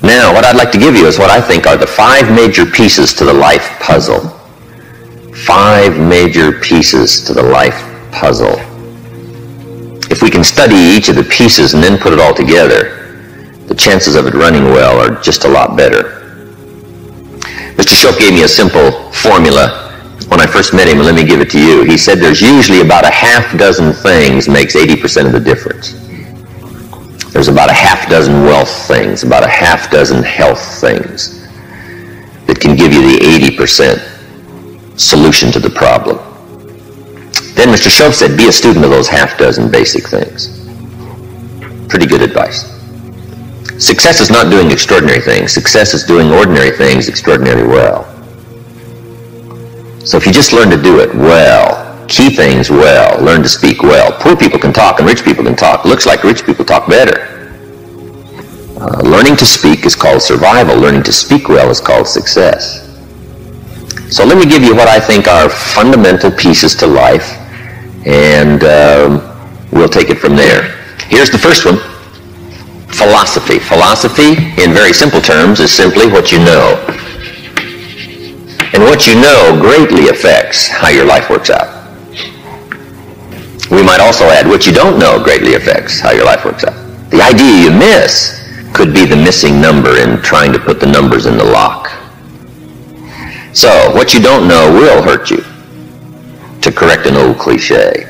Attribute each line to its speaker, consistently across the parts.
Speaker 1: Now, what I'd like to give you is what I think are the 5 major pieces to the life puzzle. 5 major pieces to the life puzzle. If we can study each of the pieces and then put it all together, the chances of it running well are just a lot better. Mr. Shope gave me a simple formula when I first met him, and let me give it to you. He said there's usually about a half dozen things makes 80% of the difference. There's about a half dozen wealth things, about a half dozen health things that can give you the 80% solution to the problem. Then Mr. Shope said, be a student of those half dozen basic things. Pretty good advice. Success is not doing extraordinary things. Success is doing ordinary things extraordinarily well. So if you just learn to do it well, key things well, learn to speak well. Poor people can talk and rich people can talk. Looks like rich people talk better. Learning to speak is called survival. Learning to speak well is called success. So let me give you what I think are fundamental pieces to life, and we'll take it from there. Here's the first one. Philosophy. Philosophy, in very simple terms, is simply what you know. And what you know greatly affects how your life works out. We might also add, what you don't know greatly affects how your life works out. The idea you miss could be the missing number in trying to put the numbers in the lock. So, what you don't know will hurt you, to correct an old cliche.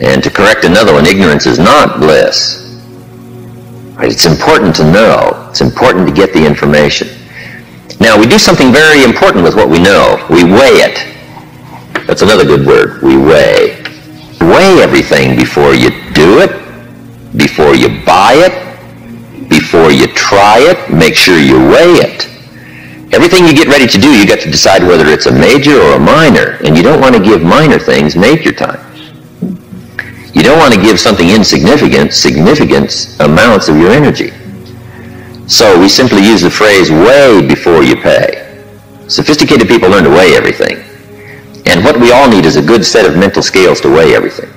Speaker 1: And to correct another one, ignorance is not bliss. It's important to know. It's important to get the information. Now, we do something very important with what we know. We weigh it. That's another good word. We weigh. Weigh everything before you do it, before you buy it, before you try it. Make sure you weigh it. Everything you get ready to do, you got to decide whether it's a major or a minor, and you don't want to give minor things major time. You don't want to give something insignificant significant amounts of your energy. So we simply use the phrase, weigh before you pay. Sophisticated people learn to weigh everything. And what we all need is a good set of mental scales to weigh everything.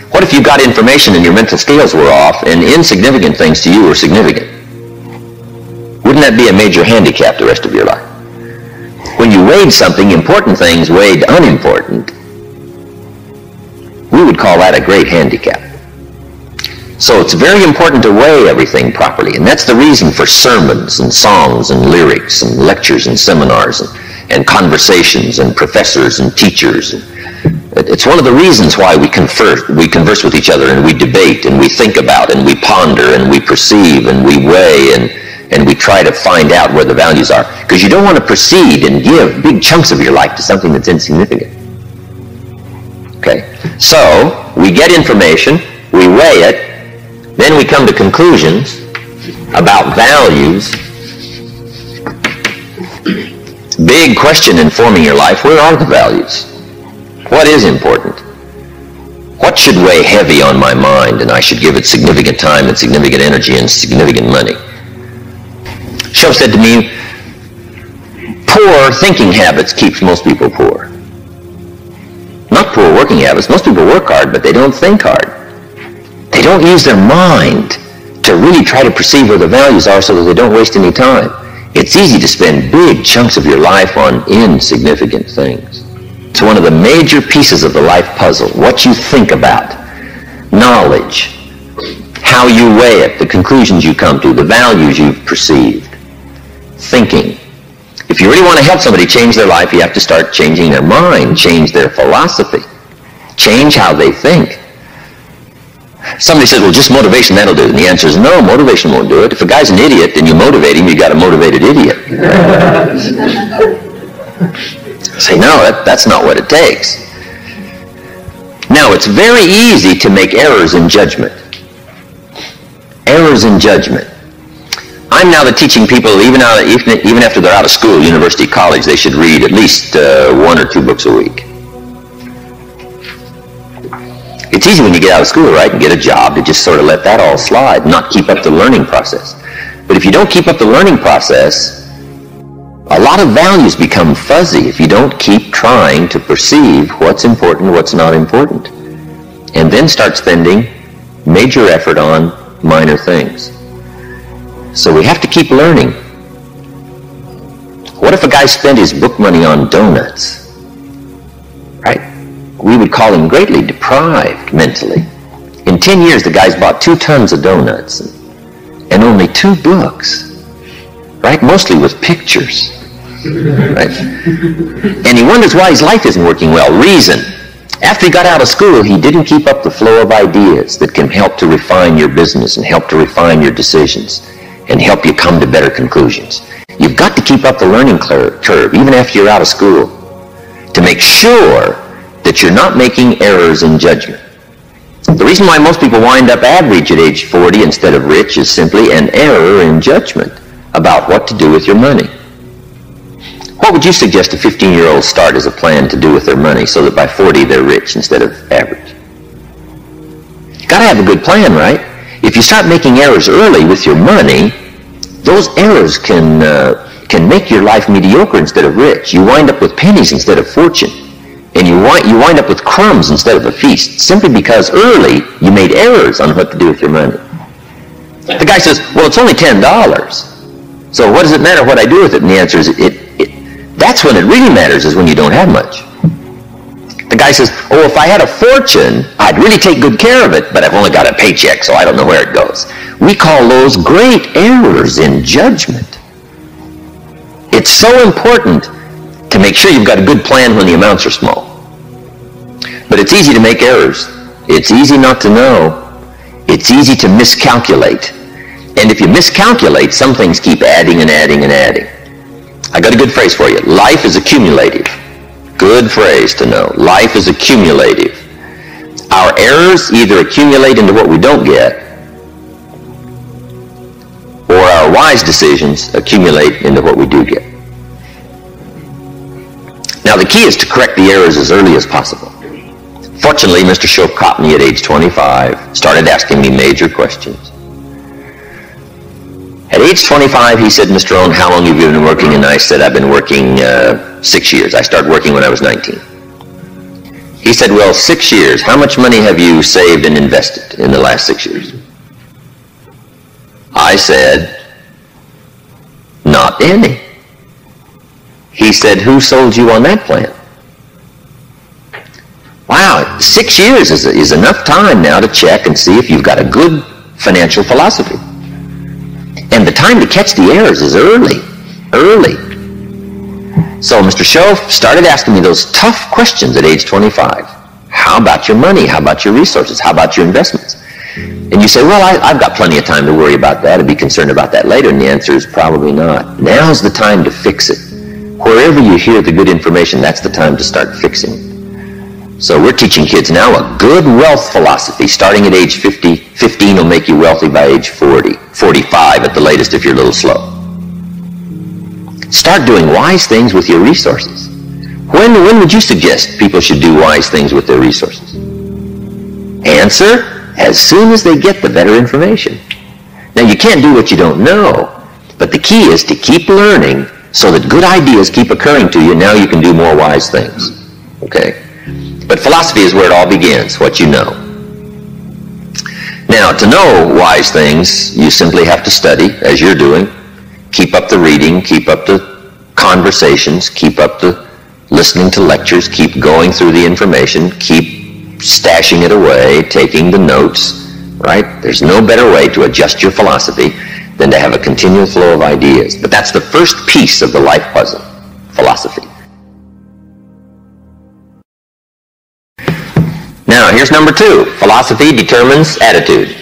Speaker 1: What if you got information and your mental scales were off and insignificant things to you were significant? Wouldn't that be a major handicap the rest of your life? When you weighed something, important things weighed unimportant, we would call that a great handicap. So it's very important to weigh everything properly, and that's the reason for sermons and songs and lyrics and lectures and seminars and conversations and professors and teachers. It's one of the reasons why we converse with each other and we debate and we think about and we ponder and we perceive and we weigh and we try to find out where the values are. Because you don't want to proceed and give big chunks of your life to something that's insignificant. Okay? So, we get information, we weigh it, then we come to conclusions about values. Big question in forming your life, where are the values? What is important? What should weigh heavy on my mind and I should give it significant time and significant energy and significant money? Shope said to me, poor thinking habits keeps most people poor. Not poor working habits. Most people work hard, but they don't think hard. They don't use their mind to really try to perceive where the values are so that they don't waste any time. It's easy to spend big chunks of your life on insignificant things. It's one of the major pieces of the life puzzle. What you think about, knowledge, how you weigh it, the conclusions you come to, the values you've perceived, thinking. If you really want to help somebody change their life, you have to start changing their mind, change their philosophy, change how they think. Somebody says, well, just motivation, that'll do it. And the answer is no, motivation won't do it. If a guy's an idiot and you motivate him, you got a motivated idiot. Say, no, that's not what it takes. Now, it's very easy to make errors in judgment. Errors in judgment. I'm now teaching people, even after they're out of school, university, college, they should read at least 1 or 2 books a week. It's easy when you get out of school, right, and get a job to just sort of let that all slide, not keep up the learning process. But if you don't keep up the learning process, a lot of values become fuzzy if you don't keep trying to perceive what's important, what's not important, and then start spending major effort on minor things. So we have to keep learning. What if a guy spent his book money on donuts? Right? We would call him greatly deprived mentally. In 10 years, the guy's bought 2 tons of donuts and only 2 books, right? Mostly with pictures, right? And he wonders why his life isn't working well. Reason. After he got out of school, he didn't keep up the flow of ideas that can help to refine your business and help to refine your decisions and help you come to better conclusions. You've got to keep up the learning curve, even after you're out of school, to make sure that you're not making errors in judgment. The reason why most people wind up average at age 40 instead of rich is simply an error in judgment about what to do with your money. What would you suggest a 15-year-old start as a plan to do with their money so that by 40 they're rich instead of average? You've got to have a good plan, right? If you start making errors early with your money, those errors can make your life mediocre instead of rich. You wind up with pennies instead of fortune. And you wind up with crumbs instead of a feast, simply because early you made errors on what to do with your money. The guy says, well, it's only $10. So what does it matter what I do with it? And the answer is, that's when it really matters, is when you don't have much. The guy says, oh, if I had a fortune, I'd really take good care of it, but I've only got a paycheck, so I don't know where it goes. We call those great errors in judgment. It's so important to make sure you've got a good plan when the amounts are small. But it's easy to make errors. It's easy not to know. It's easy to miscalculate. And if you miscalculate, some things keep adding and adding and adding. I got a good phrase for you. Life is accumulative. Good phrase to know. Life is accumulative. Our errors either accumulate into what we don't get, or our wise decisions accumulate into what we do get. Now, the key is to correct the errors as early as possible. Fortunately, Mr. Shope caught me at age 25, started asking me major questions. At age 25, he said, Mr. Rohn, how long have you been working? And I said, I've been working 6 years. I started working when I was 19. He said, well, 6 years. How much money have you saved and invested in the last 6 years? I said, not any. He said, who sold you on that plan? Wow, 6 years is enough time now to check and see if you've got a good financial philosophy. And the time to catch the errors is early. So Mr. Shope started asking me those tough questions at age 25. How about your money? How about your resources? How about your investments? And you say, well, I've got plenty of time to worry about that and be concerned about that later. And the answer is probably not. Now's the time to fix it. Wherever you hear the good information, that's the time to start fixing it. So we're teaching kids now a good wealth philosophy. Starting at age 50, 15 will make you wealthy by age 40, 45 at the latest if you're a little slow. Start doing wise things with your resources. When would you suggest people should do wise things with their resources? Answer, as soon as they get the better information. Now, you can't do what you don't know, but the key is to keep learning so that good ideas keep occurring to you. Now you can do more wise things. Okay? But philosophy is where it all begins, what you know. Now, to know wise things, you simply have to study, as you're doing. Keep up the reading, keep up the conversations, keep up the listening to lectures, keep going through the information, keep stashing it away, taking the notes, right? There's no better way to adjust your philosophy than to have a continual flow of ideas. But that's the first piece of the life puzzle, philosophy. Now, here's number 2. Philosophy determines attitude.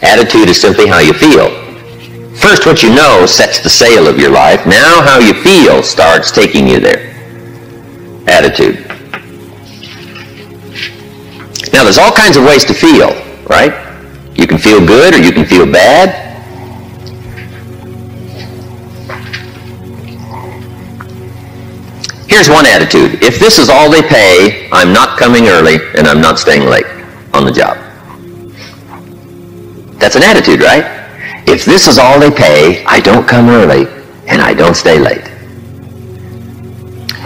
Speaker 1: Attitude is simply how you feel. First, what you know sets the sail of your life. Now, how you feel starts taking you there. Attitude. Now, there's all kinds of ways to feel, right? You can feel good or you can feel bad. Here's one attitude. If this is all they pay, I'm not coming early and I'm not staying late on the job. That's an attitude, right? If this is all they pay, I don't come early and I don't stay late.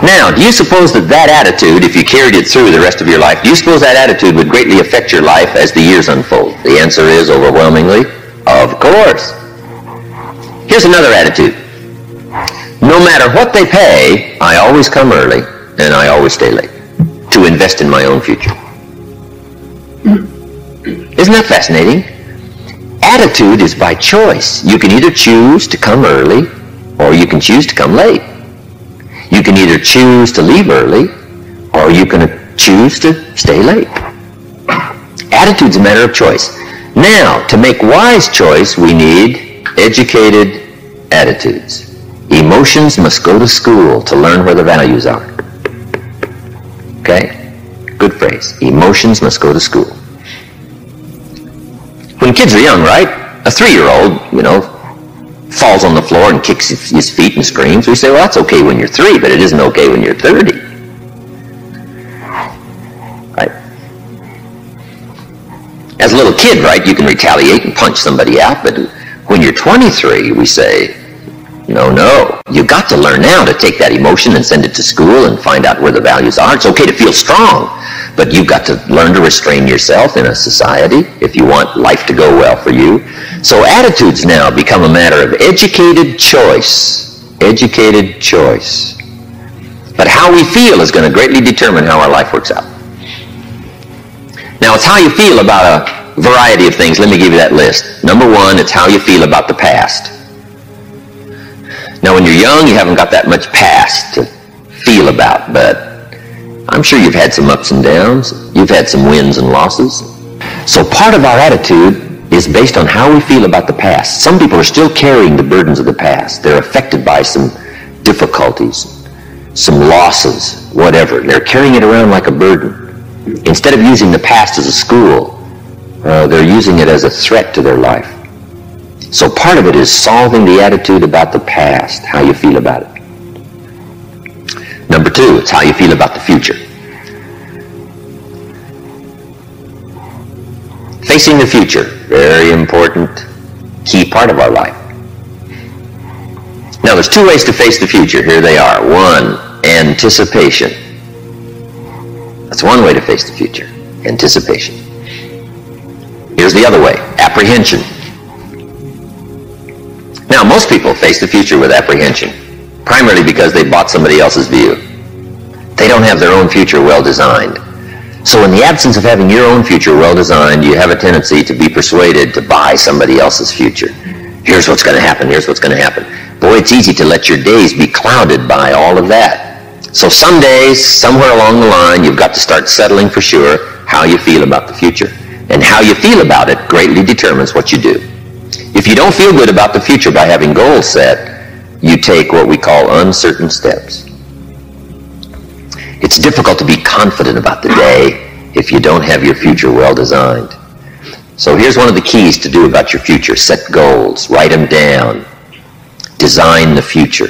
Speaker 1: Now, do you suppose that attitude, if you carried it through the rest of your life, do you suppose that attitude would greatly affect your life as the years unfold? The answer is overwhelmingly Of course. Here's another attitude. No matter what they pay, I always come early and I always stay late to invest in my own future. Isn't that fascinating? Attitude is by choice. You can either choose to come early or you can choose to come late. You can either choose to leave early or you can choose to stay late. Attitude's a matter of choice. Now, to make wise choice, we need educated attitudes. Emotions must go to school to learn where the values are. Okay? Good phrase. Emotions must go to school. When kids are young, right? A 3-year-old, falls on the floor and kicks his feet and screams. We say, well, that's okay when you're 3, but it isn't okay when you're 30. Right? As a little kid, right, you can retaliate and punch somebody out, but when you're 23, we say, no, you got to learn now to take that emotion and send it to school and find out where the values are. It's okay to feel strong, but you've got to learn to restrain yourself in a society if you want life to go well for you. So attitudes now become a matter of educated choice. Educated choice. But how we feel is going to greatly determine how our life works out. Now, it's how you feel about a variety of things. Let me give you that list. Number 1, it's how you feel about the past. Now, when you're young, you haven't got that much past to feel about, but I'm sure you've had some ups and downs. You've had some wins and losses. So part of our attitude is based on how we feel about the past. Some people are still carrying the burdens of the past. They're affected by some difficulties, some losses, whatever. They're carrying it around like a burden. Instead of using the past as a school, they're using it as a threat to their life. So part of it is solving the attitude about the past, how you feel about it. Number 2, it's how you feel about the future. Facing the future, very important, key part of our life. Now, there's 2 ways to face the future. Here they are. 1, anticipation. That's one way to face the future, anticipation. Here's the other way, apprehension. Now, most people face the future with apprehension, primarily because they bought somebody else's view. They don't have their own future well designed. So in the absence of having your own future well designed, you have a tendency to be persuaded to buy somebody else's future. Here's what's going to happen, here's what's going to happen. Boy, it's easy to let your days be clouded by all of that. So some days, somewhere along the line, you've got to start settling for sure how you feel about the future. And how you feel about it greatly determines what you do. If you don't feel good about the future by having goals set, you take what we call uncertain steps. It's difficult to be confident about the day if you don't have your future well designed. So here's one of the keys to do about your future. Set goals. Write them down. Design the future.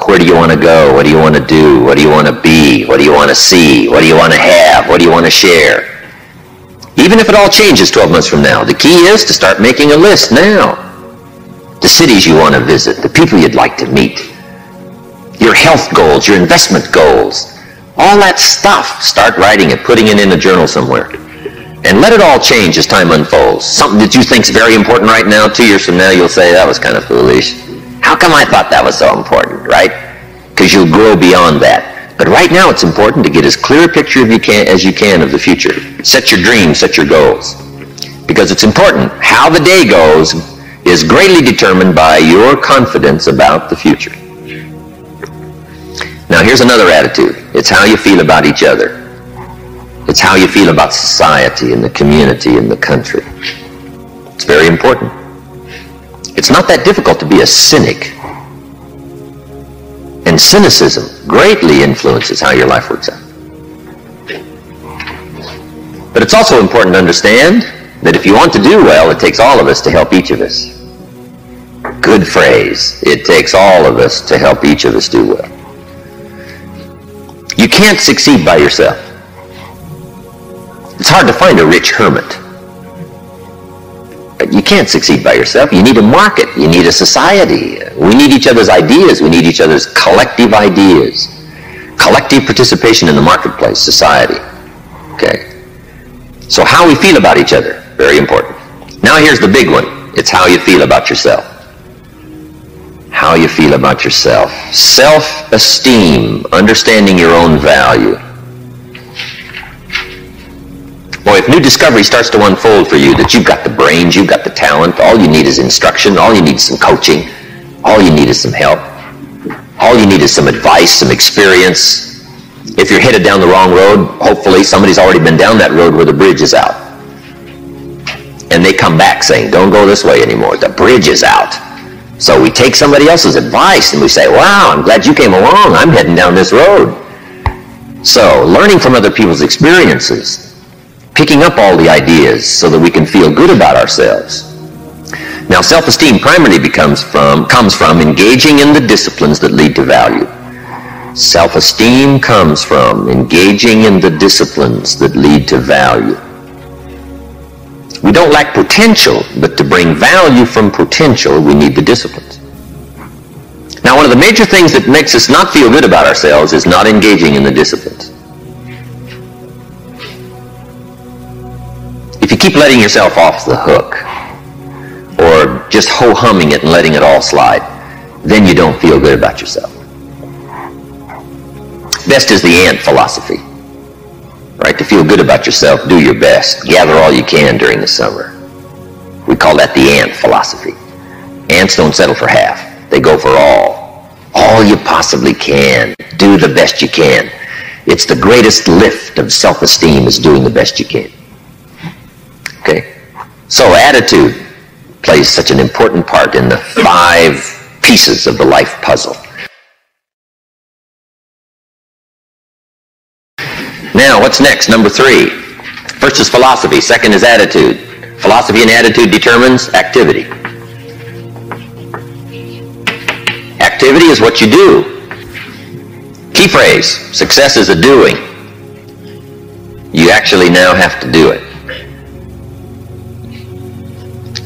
Speaker 1: Where do you want to go? What do you want to do? What do you want to be? What do you want to see? What do you want to have? What do you want to share? Even if it all changes 12 months from now, the key is to start making a list now. The cities you want to visit, the people you'd like to meet, your health goals, your investment goals, all that stuff. Start writing it, putting it in a journal somewhere. And let it all change as time unfolds. Something that you think is very important right now, 2 years from now, you'll say, that was kind of foolish. How come I thought that was so important, right? Because you'll grow beyond that. But right now it's important to get as clear a picture as you can of the future. Set your dreams, set your goals. Because it's important. How the day goes is greatly determined by your confidence about the future. Now here's another attitude. It's how you feel about each other. It's how you feel about society and the community and the country. It's very important. It's not that difficult to be a cynic. And cynicism greatly influences how your life works out. But it's also important to understand that if you want to do well, it takes all of us to help each of us. Good phrase. It takes all of us to help each of us do well. You can't succeed by yourself. It's hard to find a rich hermit. But you can't succeed by yourself. You need a market. You need a society. We need each other's ideas. We need each other's collective ideas. Collective participation in the marketplace, society. Okay? So how we feel about each other, very important. Now here's the big one. It's how you feel about yourself. How you feel about yourself. Self-esteem, understanding your own value. Boy, if new discovery starts to unfold for you, that you've got the brains, you've got the talent, all you need is instruction, all you need is some coaching, all you need is some help, all you need is some advice, some experience. If you're headed down the wrong road, hopefully somebody's already been down that road where the bridge is out. And they come back saying, don't go this way anymore, the bridge is out. So we take somebody else's advice and we say, wow, I'm glad you came along, I'm heading down this road. So learning from other people's experiences, picking up all the ideas so that we can feel good about ourselves. Now, self-esteem primarily comes from engaging in the disciplines that lead to value. Self-esteem comes from engaging in the disciplines that lead to value. We don't lack potential, but to bring value from potential, we need the disciplines. Now, one of the major things that makes us not feel good about ourselves is not engaging in the disciplines. If you keep letting yourself off the hook, or just ho-humming it and letting it all slide, then you don't feel good about yourself. Best is the ant philosophy. Right? To feel good about yourself, do your best. Gather all you can during the summer. We call that the ant philosophy. Ants don't settle for half. They go for all. All you possibly can. Do the best you can. It's the greatest lift of self-esteem is doing the best you can. Okay? So attitude plays such an important part in the 5 pieces of the life puzzle. Now, what's next? Number 3. First is philosophy. Second is attitude. Philosophy and attitude determines activity. Activity is what you do. Key phrase, success is a doing. You actually now have to do it.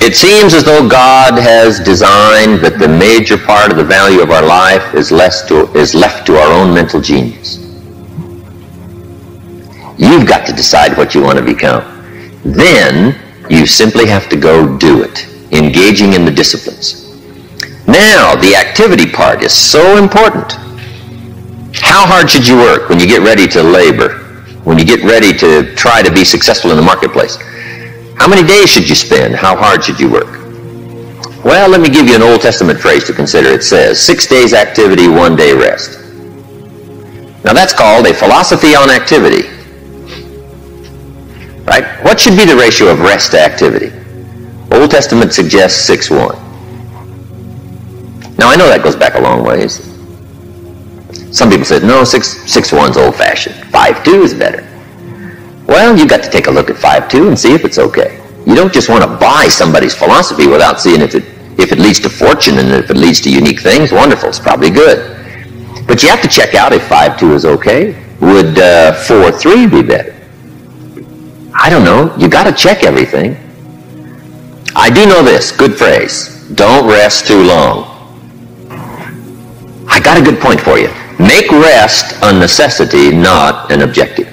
Speaker 1: It seems as though God has designed that the major part of the value of our life is left to our own mental genius. You've got to decide what you want to become. Then you simply have to go do it, engaging in the disciplines. Now, the activity part is so important. How hard should you work when you get ready to labor, when you get ready to try to be successful in the marketplace? How many days should you spend? How hard should you work? Well, let me give you an Old Testament phrase to consider. It says, 6 days activity, 1 day rest. Now that's called a philosophy on activity. Right? What should be the ratio of rest to activity? Old Testament suggests 6:1. Now I know that goes back a long ways. Some people said, no, 6:1's old-fashioned. 5:2 is better. Well, you've got to take a look at 5:2 and see if it's okay. You don't just want to buy somebody's philosophy without seeing if it leads to fortune and if it leads to unique things. Wonderful, it's probably good. But you have to check out if 5:2 is okay. Would 4:3 be better? I don't know. You got to check everything. I do know this. Good phrase. Don't rest too long. I got a good point for you. Make rest a necessity, not an objective.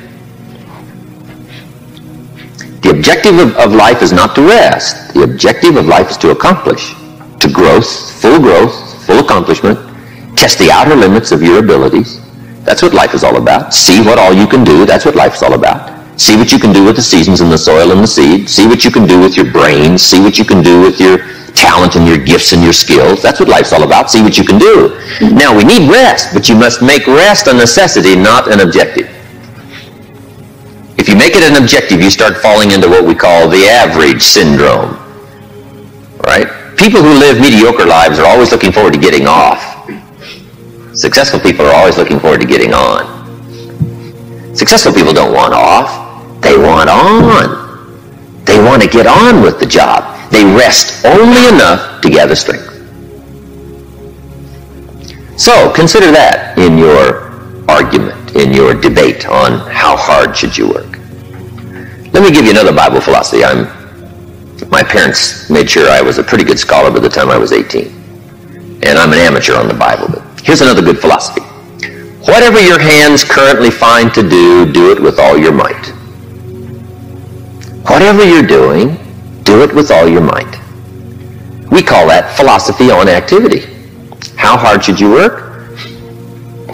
Speaker 1: The objective of life is not to rest. The objective of life is to accomplish, to growth, full accomplishment, test the outer limits of your abilities. That's what life is all about. See what all you can do. That's what life is all about. See what you can do with the seasons and the soil and the seed. See what you can do with your brains. See what you can do with your talent and your gifts and your skills. That's what life's all about. See what you can do. Now, we need rest, but you must make rest a necessity, not an objective. If you make it an objective, you start falling into what we call the average syndrome. Right? People who live mediocre lives are always looking forward to getting off. Successful people are always looking forward to getting on. Successful people don't want off. They want on. They want to get on with the job. They rest only enough to gather strength. So, consider that in your argument, in your debate on how hard should you work. Let me give you another Bible philosophy. My parents made sure I was a pretty good scholar by the time I was 18. And I'm an amateur on the Bible. But here's another good philosophy. Whatever your hands currently find to do it with all your might. Whatever you're doing, do it with all your might. We call that philosophy on activity. How hard should you work?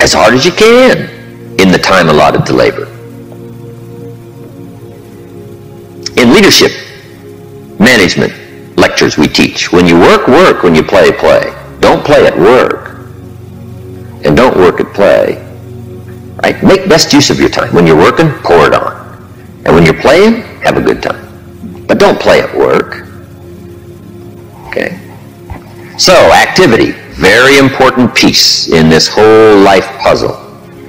Speaker 1: As hard as you can in the time allotted to labor. In leadership, management, lectures we teach, when you work, work. When you play, play. Don't play at work. And don't work at play. Right? Make best use of your time. When you're working, pour it on. And when you're playing, have a good time. But don't play at work. Okay? So, activity, very important piece in this whole life puzzle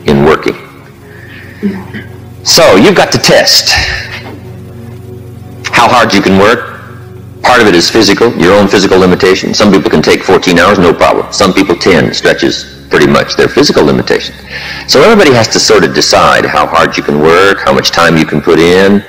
Speaker 1: in working. So, you've got to test how hard you can work. Part of it is physical, your own physical limitation. Some people can take 14 hours, no problem. Some people 10, stretches pretty much their physical limitation. So everybody has to sort of decide how hard you can work, how much time you can put in.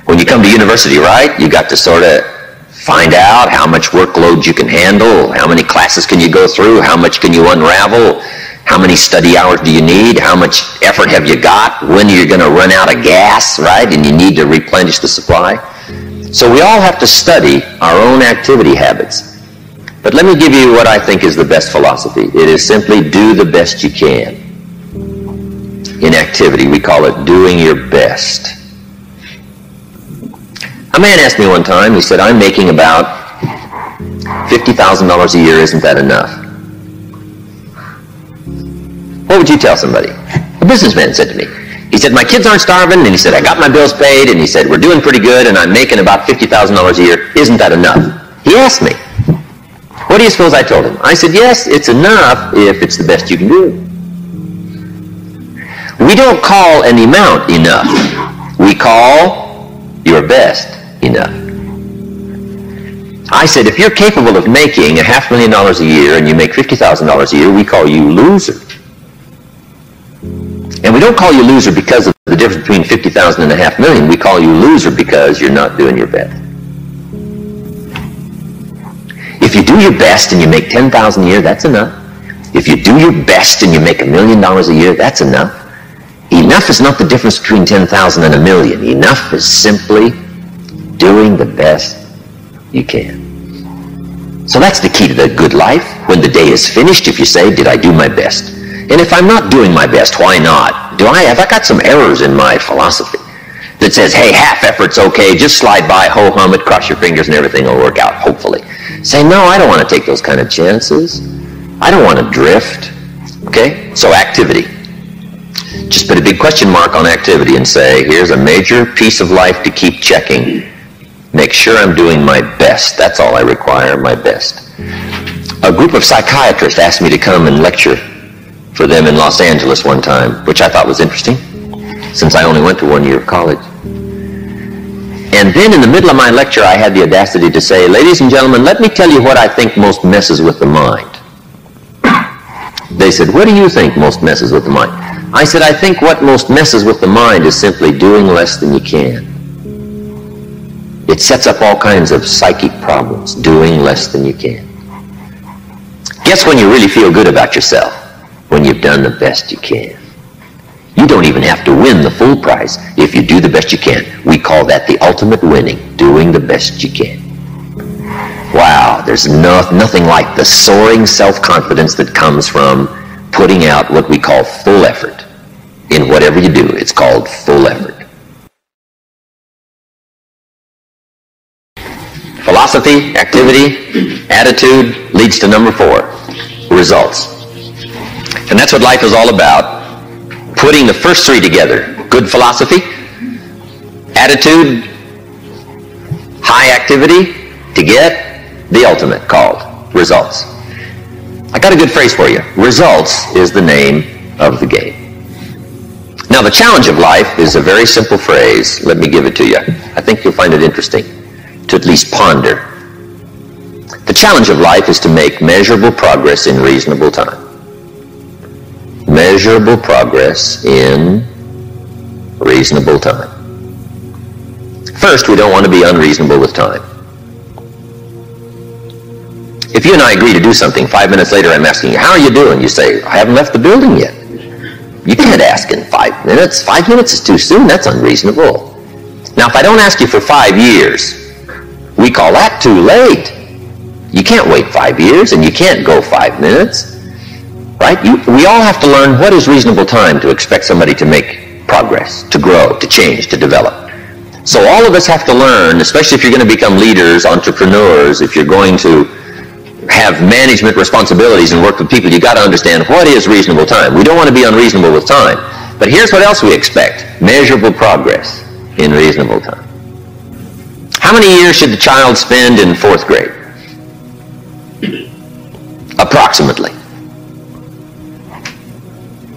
Speaker 1: When you come to university, right, you got to sort of find out how much workload you can handle, how many classes can you go through, how much can you unravel, how many study hours do you need, how much effort have you got, when you're going to run out of gas, right, and you need to replenish the supply. So we all have to study our own activity habits. But let me give you what I think is the best philosophy. It is simply do the best you can. In activity, we call it doing your best. A man asked me one time, he said, I'm making about $50,000 a year, isn't that enough? What would you tell somebody? A businessman said to me. He said, my kids aren't starving, and he said, I got my bills paid, and he said, we're doing pretty good, and I'm making about $50,000 a year. Isn't that enough? He asked me. What do you suppose I told him? I said, yes, it's enough if it's the best you can do. We don't call an amount enough. We call your best enough. I said, if you're capable of making $500,000 a year and you make $50,000 a year, we call you loser. And we don't call you loser because of the difference between $50,000 and $500,000. We call you loser because you're not doing your best. If you do your best and you make $10,000 a year, that's enough. If you do your best and you make $1 million a year, that's enough. Enough is not the difference between 10,000 and 1 million. Enough is simply doing the best you can. So that's the key to the good life. When the day is finished, if you say, did I do my best? And if I'm not doing my best, why not? Have I got some errors in my philosophy that says, hey, half effort's okay, just slide by, ho-hum it, cross your fingers, and everything will work out, hopefully. Say, no, I don't want to take those kind of chances. I don't want to drift. Okay? So activity. Just put a big question mark on activity and say, here's a major piece of life to keep checking. Make sure I'm doing my best. That's all I require, my best. A group of psychiatrists asked me to come and lecture for them in Los Angeles one time, which I thought was interesting, since I only went to 1 year of college. And then in the middle of my lecture, I had the audacity to say, ladies and gentlemen, let me tell you what I think most messes with the mind. They said, what do you think most messes with the mind? I said, I think what most messes with the mind is simply doing less than you can. It sets up all kinds of psychic problems, doing less than you can. Guess when you really feel good about yourself? When you've done the best you can. You don't even have to win the full prize if you do the best you can. We call that the ultimate winning, doing the best you can. Wow, there's nothing like the soaring self-confidence that comes from putting out what we call full effort. In whatever you do, it's called full effort. Philosophy, activity, attitude leads to number 4, results. And that's what life is all about. Putting the first 3 together. Good philosophy, attitude, high activity to get the ultimate called results. I got a good phrase for you. Results is the name of the game. Now the challenge of life is a very simple phrase. Let me give it to you. I think you'll find it interesting to at least ponder. The challenge of life is to make measurable progress in reasonable time. Measurable progress in reasonable time. First, we don't want to be unreasonable with time. If you and I agree to do something, 5 minutes later I'm asking you, how are you doing? You say, I haven't left the building yet. You can't ask in 5 minutes. 5 minutes is too soon. That's unreasonable. Now, if I don't ask you for 5 years, we call that too late. You You can't wait 5 years, and you can't go 5 minutes. Right? We all have to learn what is reasonable time to expect somebody to make progress, to grow, to change, to develop. So all of us have to learn, especially if you're going to become leaders, entrepreneurs, if you're going to have management responsibilities and work with people, you got to understand what is reasonable time. We don't want to be unreasonable with time. But here's what else we expect: measurable progress in reasonable time. How many years should the child spend in 4th grade? Approximately.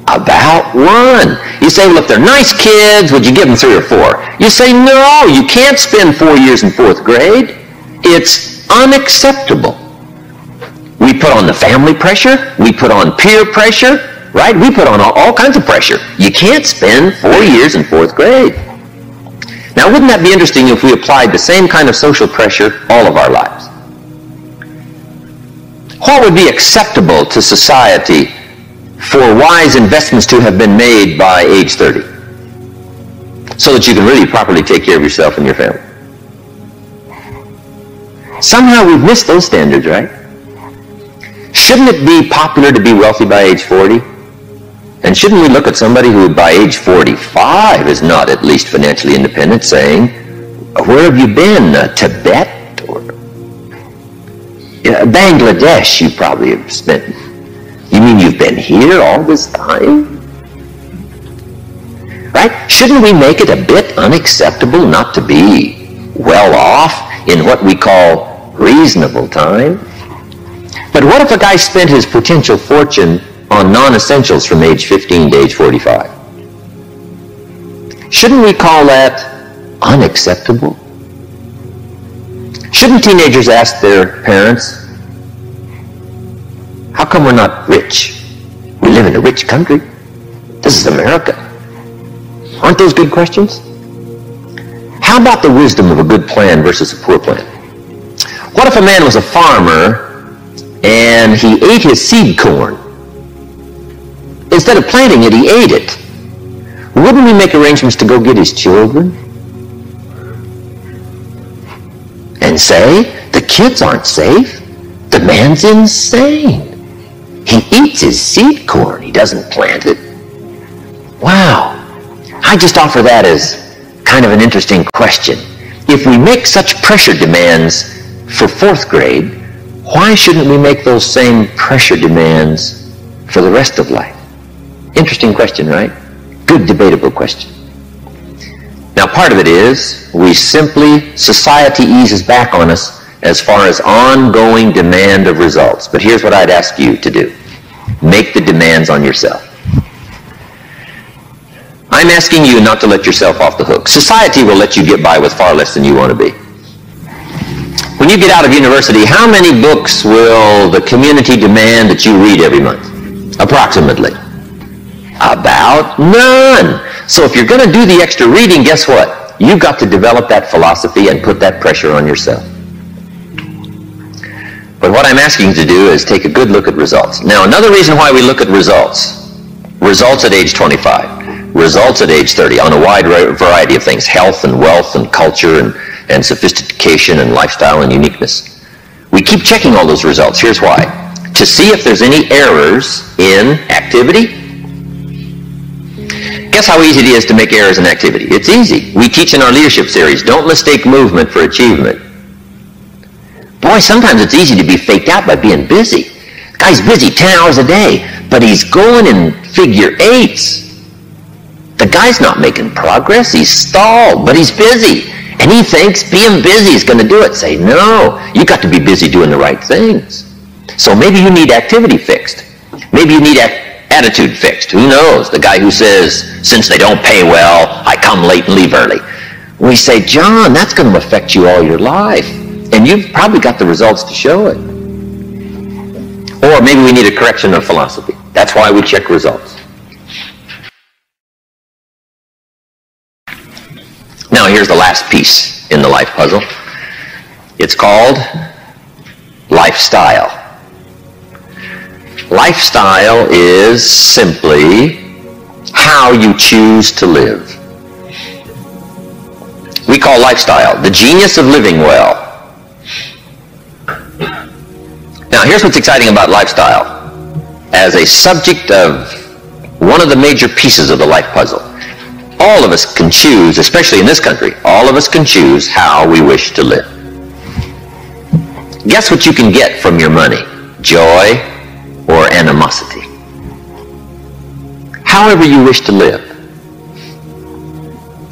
Speaker 1: About 1. You say, well, if they're nice kids, would you give them 3 or 4? You say, no, you can't spend 4 years in 4th grade. It's unacceptable. We put on the family pressure. We put on peer pressure, right? We put on all kinds of pressure. You can't spend 4 years in 4th grade. Now, wouldn't that be interesting if we applied the same kind of social pressure all of our lives? What would be acceptable to society for wise investments to have been made by age 30 so that you can really properly take care of yourself and your family? Somehow we've missed those standards, right? Shouldn't it be popular to be wealthy by age 40? And shouldn't we look at somebody who by age 45 is not at least financially independent saying, where have you been? Tibet? Or Bangladesh you probably have spent. You mean you've been here all this time? Right? Shouldn't we make it a bit unacceptable not to be well off in what we call reasonable time? But what if a guy spent his potential fortune on non-essentials from age 15 to age 45? Shouldn't we call that unacceptable? Shouldn't teenagers ask their parents, how come we're not rich? We live in a rich country. This is America. Aren't those good questions? How about the wisdom of a good plan versus a poor plan? What if a man was a farmer and he ate his seed corn? Instead of planting it, he ate it. Wouldn't we make arrangements to go get his children? And say, the kids aren't safe. The man's insane. He eats his seed corn. He doesn't plant it. Wow. I just offer that as kind of an interesting question. If we make such pressure demands for 4th grade, why shouldn't we make those same pressure demands for the rest of life? Interesting question, right? Good debatable question. Now, part of it is society eases back on us as far as ongoing demand of results. But here's what I'd ask you to do. Make the demands on yourself. I'm asking you not to let yourself off the hook. Society will let you get by with far less than you want to be. When you get out of university, how many books will the community demand that you read every month? Approximately. About none. So if you're going to do the extra reading, guess what? You've got to develop that philosophy and put that pressure on yourself. But what I'm asking you to do is take a good look at results. Now, another reason why we look at results at age 25, results at age 30, on a wide variety of things, health and wealth and culture and sophistication and lifestyle and uniqueness. We keep checking all those results. Here's why. To see if there's any errors in activity. Guess how easy it is to make errors in activity? It's easy. We teach in our leadership series, don't mistake movement for achievement. Boy, sometimes it's easy to be faked out by being busy. The guy's busy 10 hours a day, but he's going in figure eights. The guy's not making progress. He's stalled, but he's busy. And he thinks being busy is going to do it. Say, no, you got to be busy doing the right things. So maybe you need activity fixed. Maybe you need attitude fixed. Who knows? The guy who says, since they don't pay well, I come late and leave early. We say, John, that's going to affect you all your life. And you've probably got the results to show it. Or maybe we need a correction of philosophy. That's why we check results. Now here's the last piece in the life puzzle. It's called lifestyle. Lifestyle is simply how you choose to live. We call lifestyle the genius of living well. Now, here's what's exciting about lifestyle. As a subject of one of the major pieces of the life puzzle, all of us can choose, especially in this country, all of us can choose how we wish to live. Guess what you can get from your money? Joy or animosity. However you wish to live.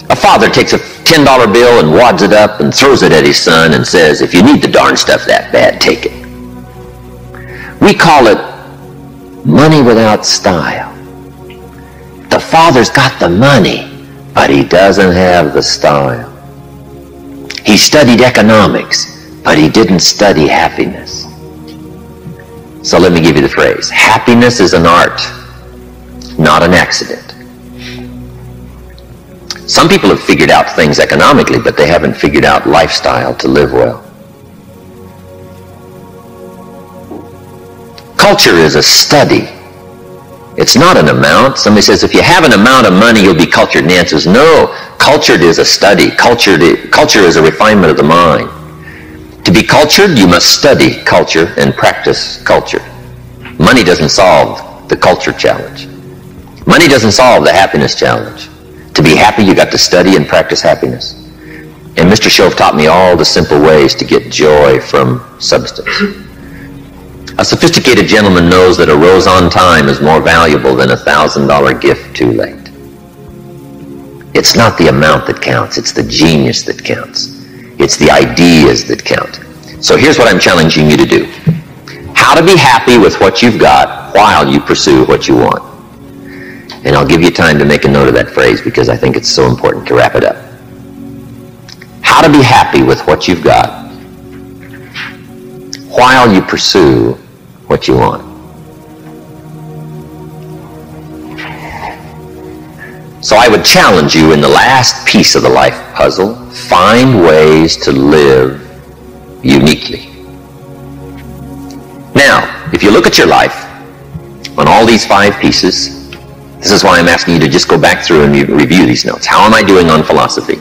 Speaker 1: A father takes a $10 bill and wads it up and throws it at his son and says, if you need the darn stuff that bad, take it. We call it money without style. The father's got the money, but he doesn't have the style. He studied economics, but he didn't study happiness. So let me give you the phrase. Happiness is an art, not an accident. Some people have figured out things economically, but they haven't figured out lifestyle to live well. Culture is a study. It's not an amount. Somebody says, if you have an amount of money, you'll be cultured. And the answer is no. Cultured is a study. Culture is a refinement of the mind. To be cultured, you must study culture and practice culture. Money doesn't solve the culture challenge. Money doesn't solve the happiness challenge. To be happy, you got to study and practice happiness. And Mr. Shove taught me all the simple ways to get joy from substance. A sophisticated gentleman knows that a rose on time is more valuable than a $1,000 gift too late. It's not the amount that counts, it's the genius that counts. It's the ideas that count. So here's what I'm challenging you to do. How to be happy with what you've got while you pursue what you want. And I'll give you time to make a note of that phrase because I think it's so important to wrap it up. How to be happy with what you've got while you pursue what you want. So I would challenge you in the last piece of the life puzzle, find ways to live uniquely. Now, if you look at your life on all these 5 pieces, this is why I'm asking you to just go back through and review these notes. How am I doing on philosophy?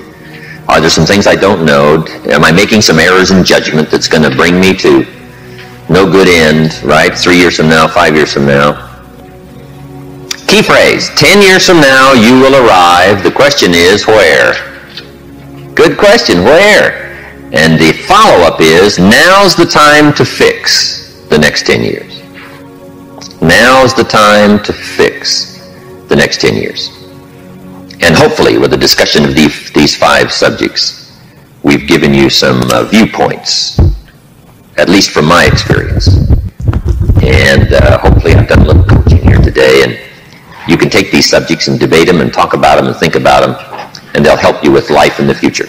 Speaker 1: Are there some things I don't know? Am I making some errors in judgment that's going to bring me to no good end, right? 3 years from now, 5 years from now. Key phrase, 10 years from now you will arrive. The question is where? Good question, where? And the follow-up is, now's the time to fix the next 10 years. Now's the time to fix the next 10 years. And hopefully with the discussion of these 5 subjects, we've given you some viewpoints, at least from my experience. And hopefully I've done a little coaching here today, and you can take these subjects and debate them and talk about them and think about them, and they'll help you with life in the future.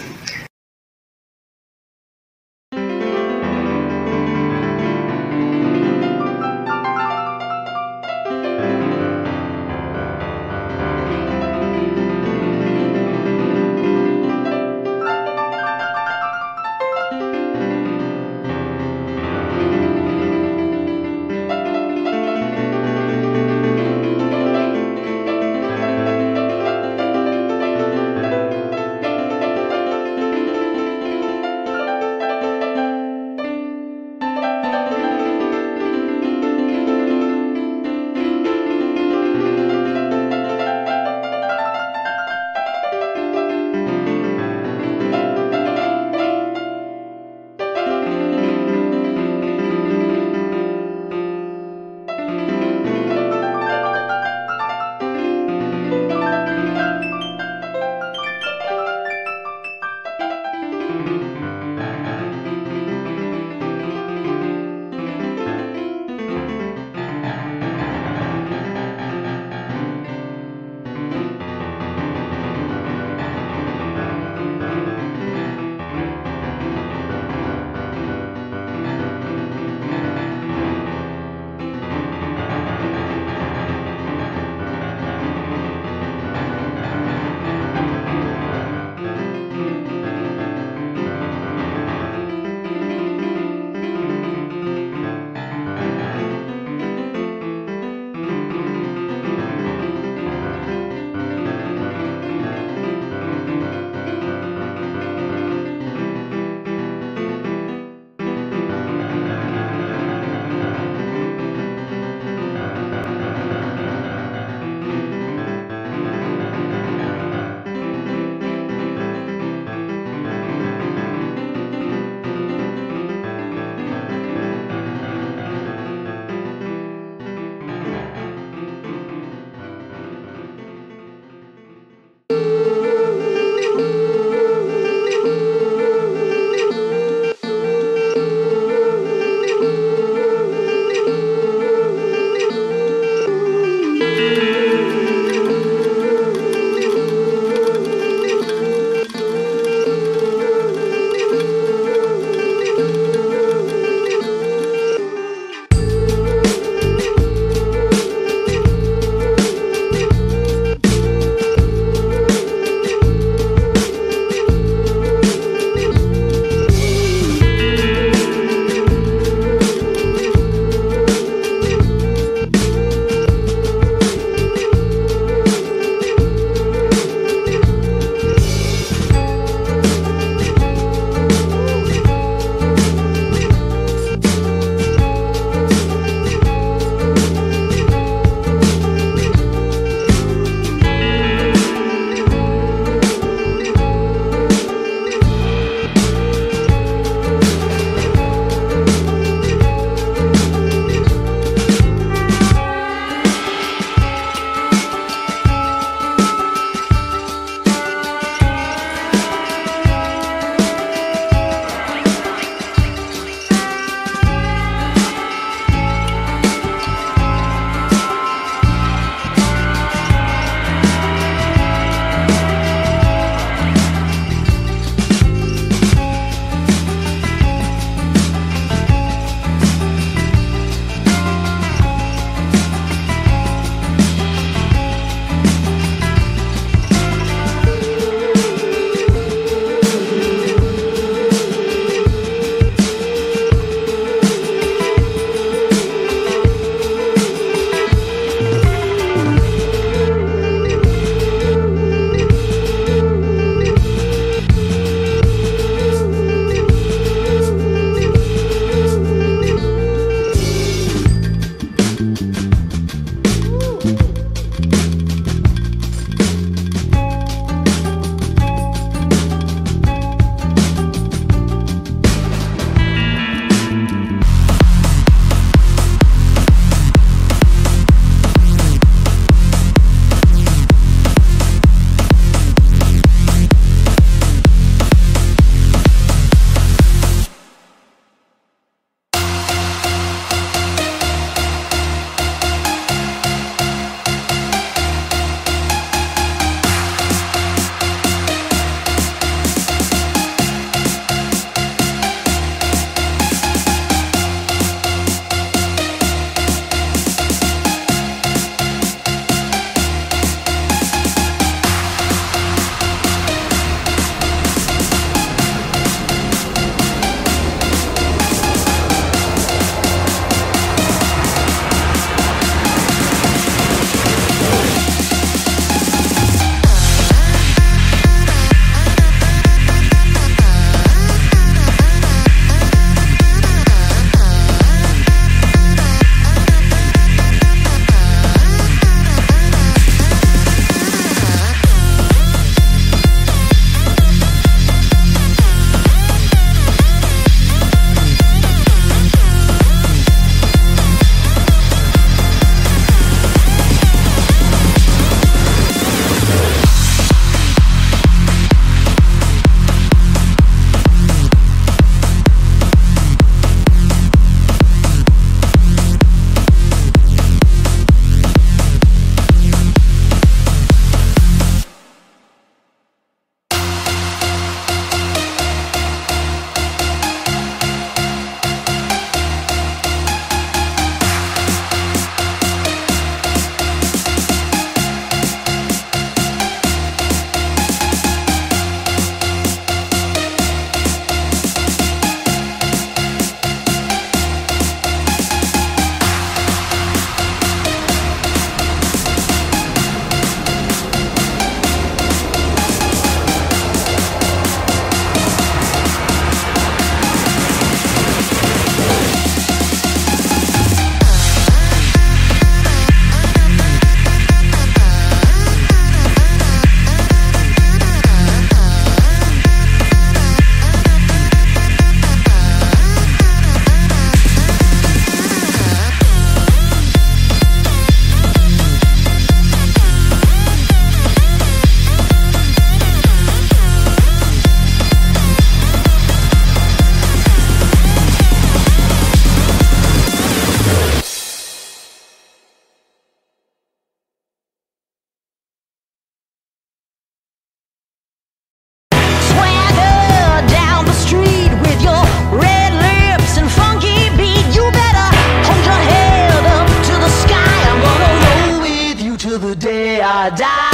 Speaker 2: die.